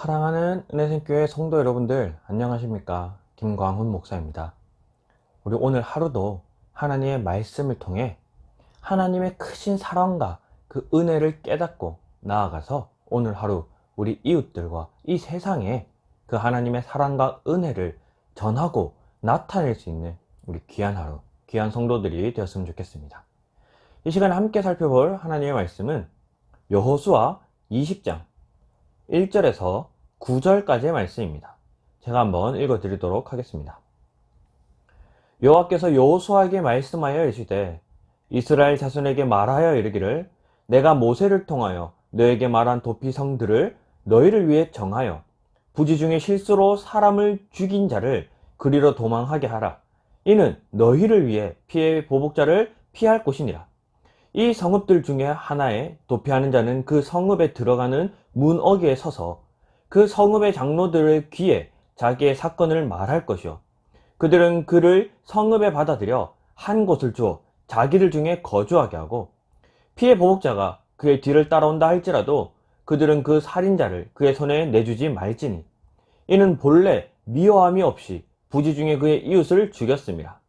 사랑하는 은혜생교회 성도 여러분들 안녕하십니까? 김광훈 목사입니다. 우리 오늘 하루도 하나님의 말씀을 통해 하나님의 크신 사랑과 그 은혜를 깨닫고 나아가서 오늘 하루 우리 이웃들과 이 세상에 그 하나님의 사랑과 은혜를 전하고 나타낼 수 있는 우리 귀한 하루, 귀한 성도들이 되었으면 좋겠습니다. 이 시간에 함께 살펴볼 하나님의 말씀은 여호수아 20장 1절에서 9절까지의 말씀입니다. 제가 한번 읽어드리도록 하겠습니다. 여호와께서 여호수아에게 말씀하여 이르시되 이스라엘 자손에게 말하여 이르기를 내가 모세를 통하여 너에게 말한 도피성들을 너희를 위해 정하여 부지 중에 실수로 사람을 죽인 자를 그리로 도망하게 하라. 이는 너희를 위해 피해 보복자를 피할 곳이니라. 이 성읍들 중에 하나에 도피하는 자는 그 성읍에 들어가는 문어기에 서서 그 성읍의 장로들의 귀에 자기의 사건을 말할 것이요 그들은 그를 성읍에 받아들여 한 곳을 주어 자기들 중에 거주하게 하고 피해 보복자가 그의 뒤를 따라온다 할지라도 그들은 그 살인자를 그의 손에 내주지 말지니 이는 본래 미워함이 없이 부지 중에 그의 이웃을 죽였습니다.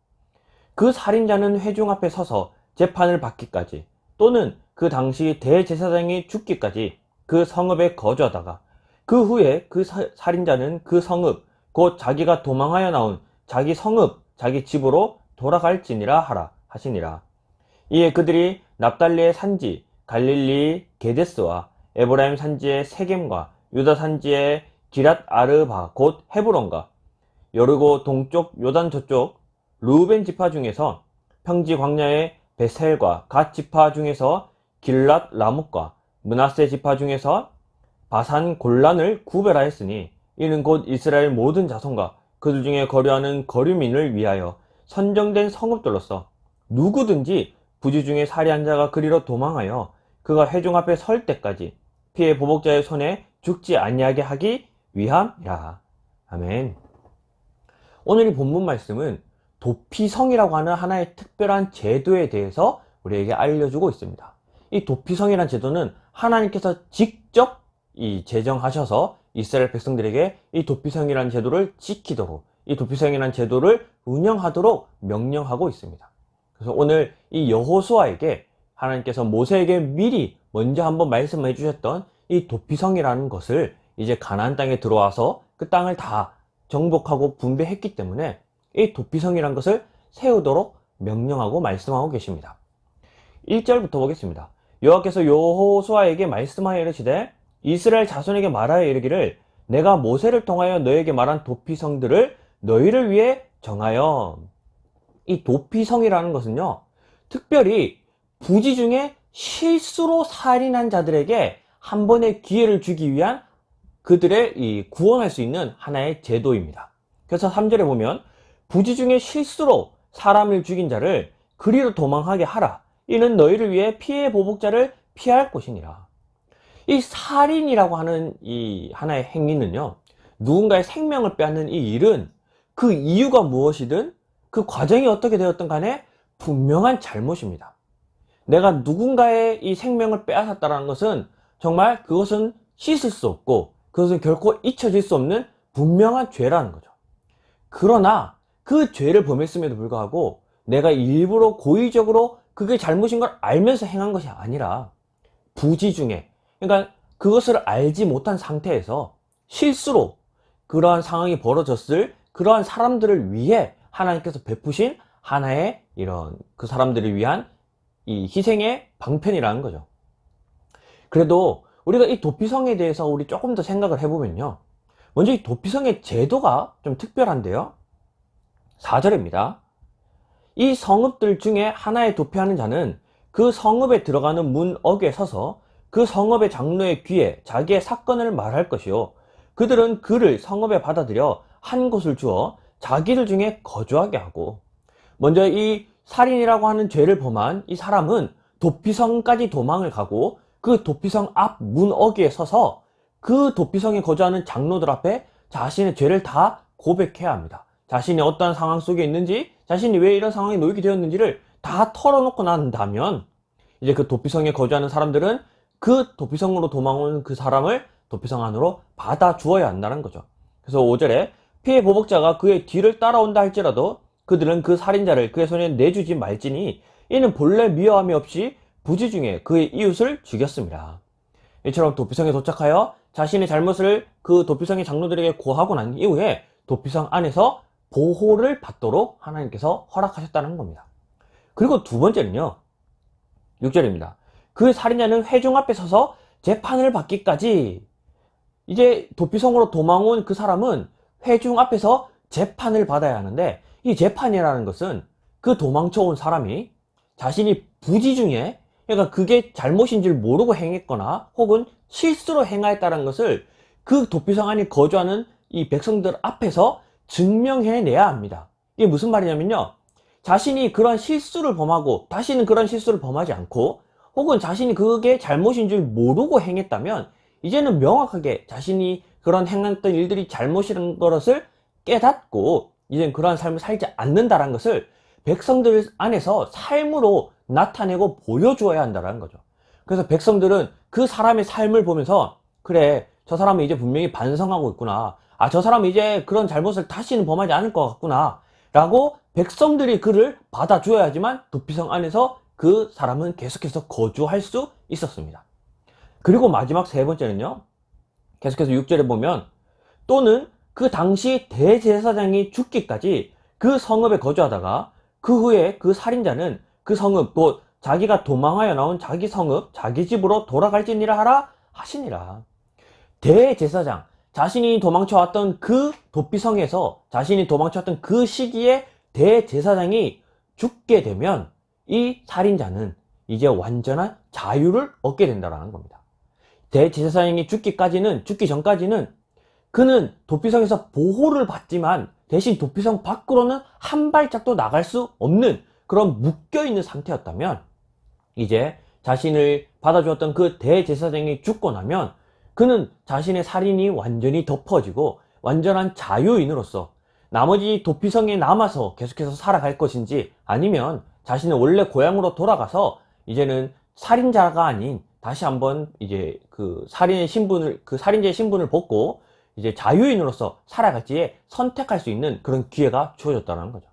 그 살인자는 회중 앞에 서서 재판을 받기까지 또는 그 당시 대제사장이 죽기까지 그 성읍에 거주하다가 그 후에 그 살인자는 그 성읍 곧 자기가 도망하여 나온 자기 성읍 자기 집으로 돌아갈지니라 하라 하시니라. 이에 그들이 납달리의 산지 갈릴리 게데스와 에브라임 산지의 세겜과 유다 산지의 기랏 아르바 곧 헤브론과 여르고 동쪽 요단 저쪽 르우벤 지파 중에서 평지 광야의 베셀과 갓 지파 중에서 길랏 라못과 므낫세 지파 중에서 바산 골란을 구별하였으니 이는 곧 이스라엘 모든 자손과 그들 중에 거류하는 거류민을 위하여 선정된 성읍들로서 누구든지 부지 중에 살해한 자가 그리로 도망하여 그가 회중 앞에 설 때까지 피해 보복자의 손에 죽지 아니하게 하기 위함이라. 아멘. 오늘 이 본문 말씀은 도피성이라고 하는 하나의 특별한 제도에 대해서 우리에게 알려주고 있습니다. 이 도피성이라는 제도는 하나님께서 직접 제정하셔서 이스라엘 백성들에게 이 도피성이라는 제도를 지키도록 이 도피성이라는 제도를 운영하도록 명령하고 있습니다. 그래서 오늘 이 여호수아에게 하나님께서 모세에게 미리 먼저 한번 말씀해 주셨던 이 도피성이라는 것을 이제 가나안 땅에 들어와서 그 땅을 다 정복하고 분배했기 때문에 이 도피성이라는 것을 세우도록 명령하고 말씀하고 계십니다. 1절부터 보겠습니다. 여호와께서 여호수아에게 말씀하여 이르시되 이스라엘 자손에게 말하여 이르기를 내가 모세를 통하여 너에게 말한 도피성들을 너희를 위해 정하여. 이 도피성이라는 것은요 특별히 부지 중에 실수로 살인한 자들에게 한 번의 기회를 주기 위한 그들의 구원할 수 있는 하나의 제도입니다. 그래서 3절에 보면 부지 중에 실수로 사람을 죽인 자를 그리로 도망하게 하라. 이는 너희를 위해 피해 보복자를 피할 곳이니라. 이 살인이라고 하는 이 하나의 행위는요 누군가의 생명을 빼앗는 이 일은 그 이유가 무엇이든 그 과정이 어떻게 되었든 간에 분명한 잘못입니다. 내가 누군가의 이 생명을 빼앗았다는 것은 정말 그것은 씻을 수 없고 그것은 결코 잊혀질 수 없는 분명한 죄라는 거죠. 그러나 그 죄를 범했음에도 불구하고 내가 일부러 고의적으로 그게 잘못인 걸 알면서 행한 것이 아니라 부지 중에 그러니까 그것을 알지 못한 상태에서 실수로 그러한 상황이 벌어졌을 그러한 사람들을 위해 하나님께서 베푸신 하나의 이런 그 사람들을 위한 이 희생의 방편이라는 거죠. 그래도 우리가 이 도피성에 대해서 우리 조금 더 생각을 해보면요 먼저 이 도피성의 제도가 좀 특별한데요 4절입니다. 이 성읍들 중에 하나에 도피하는 자는 그 성읍에 들어가는 문 어귀에 서서 그 성읍의 장로의 귀에 자기의 사건을 말할 것이요 그들은 그를 성읍에 받아들여 한 곳을 주어 자기들 중에 거주하게 하고. 먼저 이 살인이라고 하는 죄를 범한 이 사람은 도피성까지 도망을 가고 그 도피성 앞 문 어귀에 서서 그 도피성에 거주하는 장로들 앞에 자신의 죄를 다 고백해야 합니다. 자신이 어떠한 상황 속에 있는지 자신이 왜 이런 상황에 놓이게 되었는지를 다 털어놓고 난다면 이제 그 도피성에 거주하는 사람들은 그 도피성으로 도망오는 그 사람을 도피성 안으로 받아 주어야 한다는 거죠. 그래서 5절에 피해 보복자가 그의 뒤를 따라온다 할지라도 그들은 그 살인자를 그의 손에 내주지 말지니 이는 본래 미워함이 없이 부지 중에 그의 이웃을 죽였습니다. 이처럼 도피성에 도착하여 자신의 잘못을 그 도피성의 장로들에게 고하고 난 이후에 도피성 안에서 보호를 받도록 하나님께서 허락하셨다는 겁니다. 그리고 두 번째는요, 6절입니다. 그 살인자는 회중 앞에 서서 재판을 받기까지, 이제 도피성으로 도망온 그 사람은 회중 앞에서 재판을 받아야 하는데, 이 재판이라는 것은 그 도망쳐온 사람이 자신이 부지 중에, 그러니까 그게 잘못인 줄 모르고 행했거나 혹은 실수로 행하였다는 것을 그 도피성 안에 거주하는 이 백성들 앞에서 증명해내야 합니다. 이게 무슨 말이냐면요, 자신이 그런 실수를 범하고 다시는 그런 실수를 범하지 않고, 혹은 자신이 그게 잘못인 줄 모르고 행했다면 이제는 명확하게 자신이 그런 행했던 일들이 잘못이라는 것을 깨닫고 이제는 그러한 삶을 살지 않는다는 것을 백성들 안에서 삶으로 나타내고 보여주어야 한다는 거죠. 그래서 백성들은 그 사람의 삶을 보면서, 그래, 저 사람은 이제 분명히 반성하고 있구나, 아, 저 사람은 이제 그런 잘못을 다시는 범하지 않을 것 같구나 라고 백성들이 그를 받아줘야지만 도피성 안에서 그 사람은 계속해서 거주할 수 있었습니다. 그리고 마지막 세 번째는요, 계속해서 6절에 보면, 또는 그 당시 대제사장이 죽기까지 그 성읍에 거주하다가 그 후에 그 살인자는 그 성읍, 또 자기가 도망하여 나온 자기 성읍, 자기 집으로 돌아갈지니라 하라 하시니라. 대제사장, 자신이 도망쳐왔던 그 도피성에서 자신이 도망쳐왔던 그 시기에 대제사장이 죽게 되면 이 살인자는 이제 완전한 자유를 얻게 된다는 겁니다. 대제사장이 죽기 전까지는 그는 도피성에서 보호를 받지만 대신 도피성 밖으로는 한 발짝도 나갈 수 없는 그런 묶여있는 상태였다면, 이제 자신을 받아주었던 그 대제사장이 죽고 나면 그는 자신의 살인이 완전히 덮어지고 완전한 자유인으로서 나머지 도피성에 남아서 계속해서 살아갈 것인지, 아니면 자신의 원래 고향으로 돌아가서 이제는 살인자가 아닌 다시 한번 이제 그 살인자의 신분을 벗고 이제 자유인으로서 살아갈지에 선택할 수 있는 그런 기회가 주어졌다는 거죠.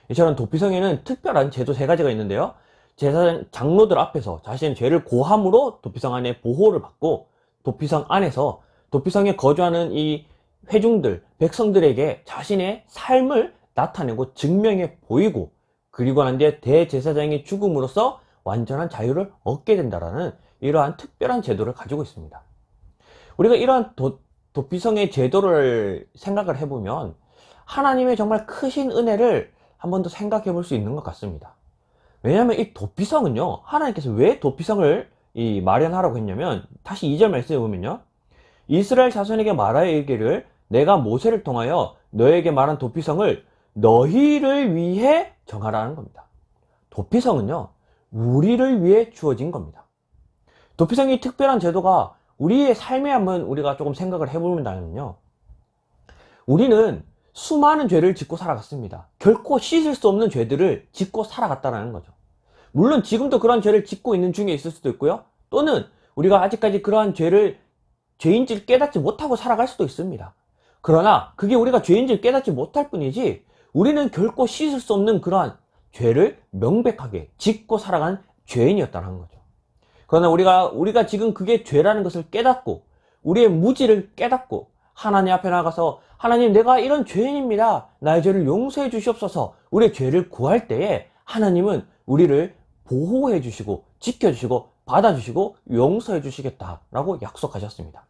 이처럼 도피성에는 특별한 제도 세 가지가 있는데요, 제사장 장로들 앞에서 자신의 죄를 고함으로 도피성 안에 보호를 받고, 도피성 안에서 도피성에 거주하는 이 회중들, 백성들에게 자신의 삶을 나타내고 증명해 보이고, 그리고 난 뒤에 대제사장의 죽음으로써 완전한 자유를 얻게 된다라는 이러한 특별한 제도를 가지고 있습니다. 우리가 이러한 도피성의 제도를 생각을 해보면 하나님의 정말 크신 은혜를 한 번 더 생각해 볼 수 있는 것 같습니다. 왜냐하면 이 도피성은요, 하나님께서 왜 도피성을 마련하라고 했냐면, 다시 2절 말씀해 보면요, 이스라엘 자손에게 말하여 이르기를 내가 모세를 통하여 너에게 말한 도피성을 너희를 위해 정하라는 겁니다. 도피성은요, 우리를 위해 주어진 겁니다. 도피성이 특별한 제도가 우리의 삶에 한번 우리가 조금 생각을 해보면요, 우리는 수많은 죄를 짓고 살아갔습니다. 결코 씻을 수 없는 죄들을 짓고 살아갔다는 거죠. 물론 지금도 그러한 죄를 짓고 있는 중에 있을 수도 있고요, 또는 우리가 아직까지 그러한 죄인지를 깨닫지 못하고 살아갈 수도 있습니다. 그러나 그게 우리가 죄인지를 깨닫지 못할 뿐이지 우리는 결코 씻을 수 없는 그러한 죄를 명백하게 짓고 살아간 죄인이었다는 거죠. 그러나 우리가 지금 그게 죄라는 것을 깨닫고 우리의 무지를 깨닫고 하나님 앞에 나가서, 하나님, 내가 이런 죄인입니다, 나의 죄를 용서해 주시옵소서, 우리의 죄를 구할 때에 하나님은 우리를 보호해 주시고 지켜주시고 받아주시고 용서해 주시겠다라고 약속하셨습니다.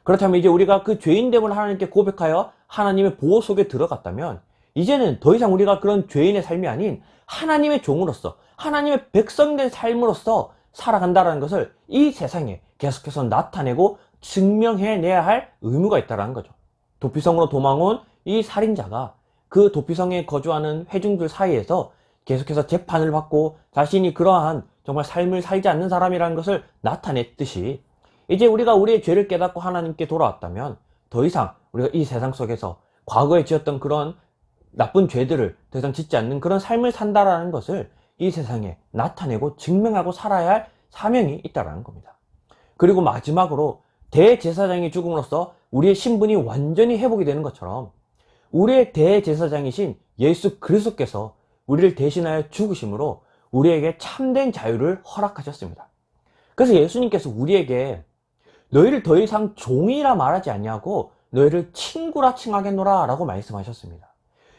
그렇다면 이제 우리가 그 죄인됨을 하나님께 고백하여 하나님의 보호 속에 들어갔다면, 이제는 더 이상 우리가 그런 죄인의 삶이 아닌 하나님의 종으로서 하나님의 백성된 삶으로서 살아간다는 것을 이 세상에 계속해서 나타내고 증명해내야 할 의무가 있다는 거죠. 도피성으로 도망온 이 살인자가 그 도피성에 거주하는 회중들 사이에서 계속해서 재판을 받고 자신이 그러한 정말 삶을 살지 않는 사람이라는 것을 나타냈듯이, 이제 우리가 우리의 죄를 깨닫고 하나님께 돌아왔다면 더 이상 우리가 이 세상 속에서 과거에 지었던 그런 나쁜 죄들을 더 이상 짓지 않는 그런 삶을 산다라는 것을 이 세상에 나타내고 증명하고 살아야 할 사명이 있다는 겁니다. 그리고 마지막으로 대제사장이 죽음으로써 우리의 신분이 완전히 회복이 되는 것처럼 우리의 대제사장이신 예수 그리스도께서 우리를 대신하여 죽으심으로 우리에게 참된 자유를 허락하셨습니다. 그래서 예수님께서 우리에게 너희를 더 이상 종이라 말하지 아니하고 너희를 친구라 칭하겠노라 라고 말씀하셨습니다.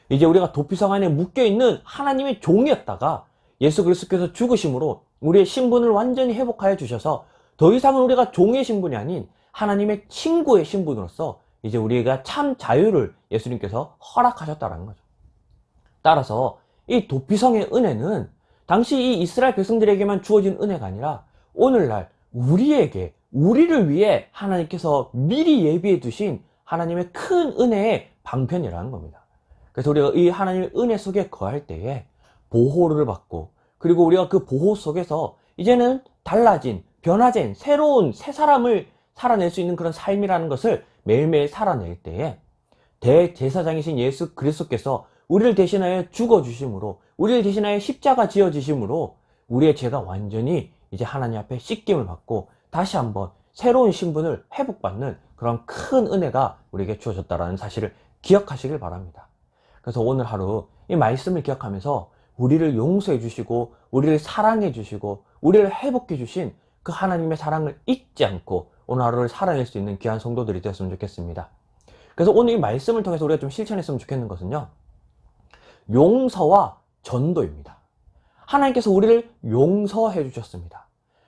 이제 우리가 도피성 안에 묶여있는 하나님의 종이었다가 예수 그리스도께서 죽으심으로 우리의 신분을 완전히 회복하여 주셔서 더 이상은 우리가 종의 신분이 아닌 하나님의 친구의 신분으로서 이제 우리가 참 자유를 예수님께서 허락하셨다는 거죠. 따라서 이 도피성의 은혜는 당시 이 이스라엘 백성들에게만 주어진 은혜가 아니라 오늘날 우리에게, 우리를 위해 하나님께서 미리 예비해 두신 하나님의 큰 은혜의 방편이라는 겁니다. 그래서 우리가 이 하나님의 은혜 속에 거할 때에 보호를 받고, 그리고 우리가 그 보호 속에서 이제는 달라진, 변화된 새로운 새 사람을 살아낼 수 있는 그런 삶이라는 것을 매일매일 살아낼 때에 대제사장이신 예수 그리스도께서 우리를 대신하여 죽어주심으로, 우리를 대신하여 십자가 지어주심으로 우리의 죄가 완전히 이제 하나님 앞에 씻김을 받고 다시 한번 새로운 신분을 회복받는 그런 큰 은혜가 우리에게 주어졌다는 사실을 기억하시길 바랍니다. 그래서 오늘 하루 이 말씀을 기억하면서 우리를 용서해 주시고 우리를 사랑해 주시고 우리를 회복해 주신 그 하나님의 사랑을 잊지 않고 오늘 하루를 살아낼 수 있는 귀한 성도들이 되었으면 좋겠습니다. 그래서 오늘 이 말씀을 통해서 우리가 좀 실천했으면 좋겠는 것은요, 용서와 전도입니다. 하나님께서 우리를 용서해 주셨습니다.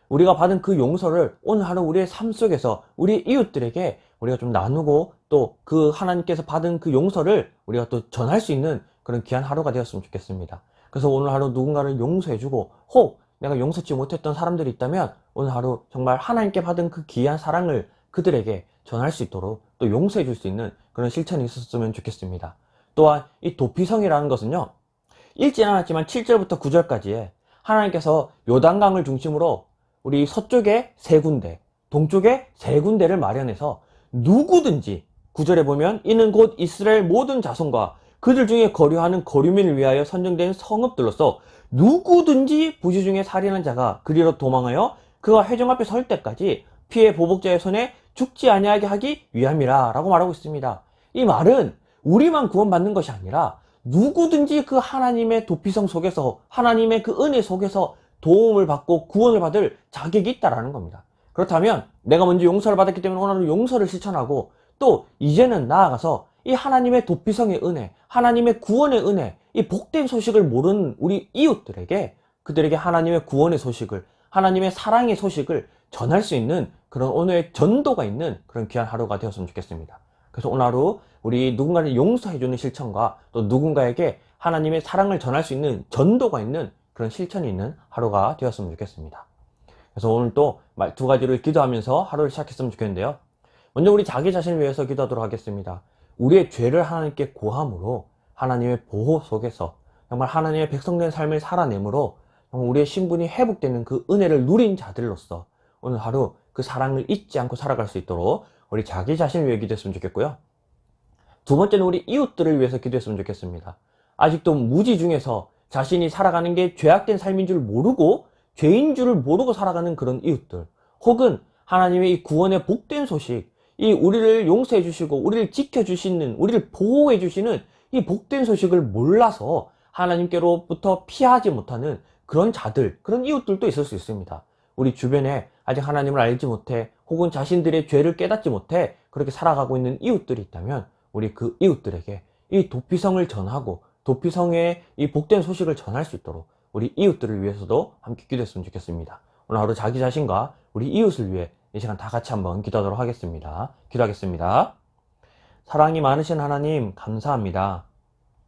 우리가 받은 그 용서를 오늘 하루 우리의 삶 속에서 우리 이웃들에게 우리가 좀 나누고 또 그 하나님께서 받은 그 용서를 우리가 또 전할 수 있는 그런 귀한 하루가 되었으면 좋겠습니다. 그래서 오늘 하루 누군가를 용서해주고, 혹 내가 용서치 못했던 사람들이 있다면 오늘 하루 정말 하나님께 받은 그 귀한 사랑을 그들에게 전할 수 있도록 또 용서해 줄 수 있는 그런 실천이 있었으면 좋겠습니다. 또한 이 도피성이라는 것은요, 읽진 않았지만 7절부터 9절까지에 하나님께서 요단강을 중심으로 우리 서쪽에 3군데, 동쪽에 3군데를 마련해서 누구든지, 9절에 보면 이는 곧 이스라엘 모든 자손과 그들 중에 거류하는 거류민을 위하여 선정된 성읍들로서 누구든지 부지 중에 살인한 자가 그리로 도망하여 그가 회중 앞에 설 때까지 피해 보복자의 손에 죽지 아니하게 하기 위함이라 라고 말하고 있습니다. 이 말은 우리만 구원받는 것이 아니라 누구든지 그 하나님의 도피성 속에서, 하나님의 그 은혜 속에서 도움을 받고 구원을 받을 자격이 있다라는 겁니다. 그렇다면 내가 먼저 용서를 받았기 때문에 오늘 용서를 실천하고, 또 이제는 나아가서 이 하나님의 도피성의 은혜, 하나님의 구원의 은혜, 이 복된 소식을 모르는 우리 이웃들에게, 그들에게 하나님의 구원의 소식을, 하나님의 사랑의 소식을 전할 수 있는 그런 오늘의 전도가 있는 그런 귀한 하루가 되었으면 좋겠습니다. 그래서 오늘 하루 우리 누군가를 용서해주는 실천과 또 누군가에게 하나님의 사랑을 전할 수 있는 전도가 있는 그런 실천이 있는 하루가 되었으면 좋겠습니다. 그래서 오늘 또 2가지를 기도하면서 하루를 시작했으면 좋겠는데요. 먼저 우리 자기 자신을 위해서 기도하도록 하겠습니다. 우리의 죄를 하나님께 고함으로 하나님의 보호 속에서 정말 하나님의 백성된 삶을 살아내므로 정말 우리의 신분이 회복되는 그 은혜를 누린 자들로서 오늘 하루 그 사랑을 잊지 않고 살아갈 수 있도록 우리 자기 자신을 위해 기도했으면 좋겠고요. 2번째는 우리 이웃들을 위해서 기도했으면 좋겠습니다. 아직도 무지 중에서 자신이 살아가는 게 죄악된 삶인 줄 모르고 죄인 줄을 모르고 살아가는 그런 이웃들, 혹은 하나님의 이 구원의 복된 소식, 이 우리를 용서해 주시고 우리를 지켜 주시는, 우리를 보호해 주시는 이 복된 소식을 몰라서 하나님께로부터 피하지 못하는 그런 자들, 그런 이웃들도 있을 수 있습니다. 우리 주변에 아직 하나님을 알지 못해, 혹은 자신들의 죄를 깨닫지 못해 그렇게 살아가고 있는 이웃들이 있다면 우리 그 이웃들에게 이 도피성을 전하고 도피성의 이 복된 소식을 전할 수 있도록 우리 이웃들을 위해서도 함께 기도했으면 좋겠습니다. 오늘 하루 자기 자신과 우리 이웃을 위해 이 시간 다 같이 한번 기도하도록 하겠습니다. 기도하겠습니다. 사랑이 많으신 하나님, 감사합니다.